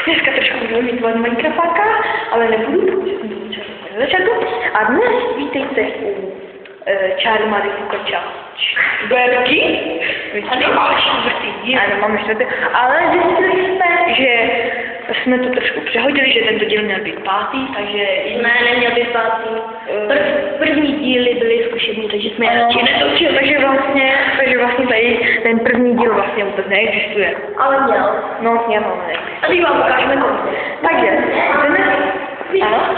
Dneska trošku budu mít Minecraftáka, ale nebudu, protože jsem to čas začátku. A dnes vítejte u Čáry Mary Fukača. Berky? Tady máš čtvrtý díl. Ano, máme čtvrtý, ale zjistili jsme, že jsme to trošku přehodili, že tento díl měl být pátý, takže... Ne, neměl být pátý. První díly byly zkušební, takže jsme je radši netočili. Takže vlastně tady ten první díl vlastně vůbec neexistuje. Ale měl. No, měl, ne. A teď vám ukážeme to. Takže, ano.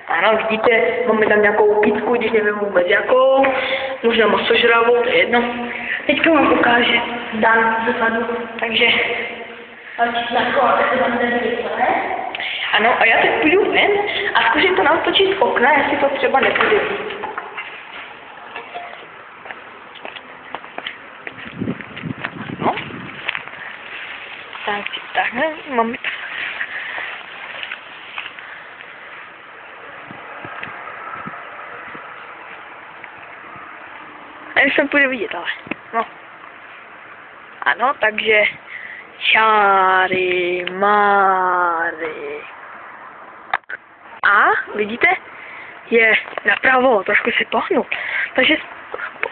Ano, vidíte, máme tam nějakou pizku, když nevím vůbec jakou, možná masožravou, to je jedno. Teďka vám ukáže Dan zezadu, takže... Ano, a já teď půjdu ven a zkusím to natočit z okna, jestli to třeba nepůjde víc. No. Tak, takhle máme... Nevím, jsem půjde vidět, ale no. Ano, takže Čáry Mary. A vidíte, je napravo, trošku se pohnu. Takže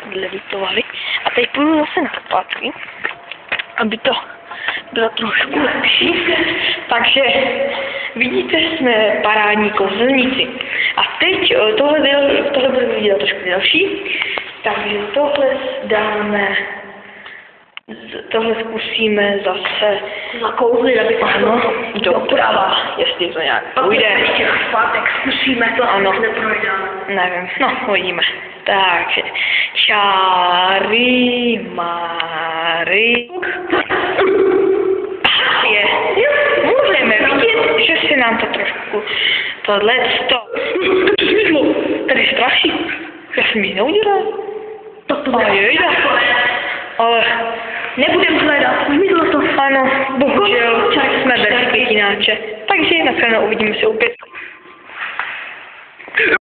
odlevitovali. A teď půjdu zase na zpátky, aby to bylo trošku lepší. Takže vidíte, jsme parádní kouzelníci. A teď tohle bude vidět trošku další. Takže tohle dáme, tohle zkusíme zase zakouzlit, aby to ano, doprava, jestli to nějak půjde. Ještě na zpátek zkusíme to, ano, neprojde. Nevím, no, uvidíme. Takže, Čáry Mary. Je, můžeme vidět, že si nám to trošku tohleto. Tady straší. Já jsem ji neudělal. Ale nebudem hledat, zmizlo to. Ano, bohužel, jsme bez květináče. Takže nakonec uvidíme se opět.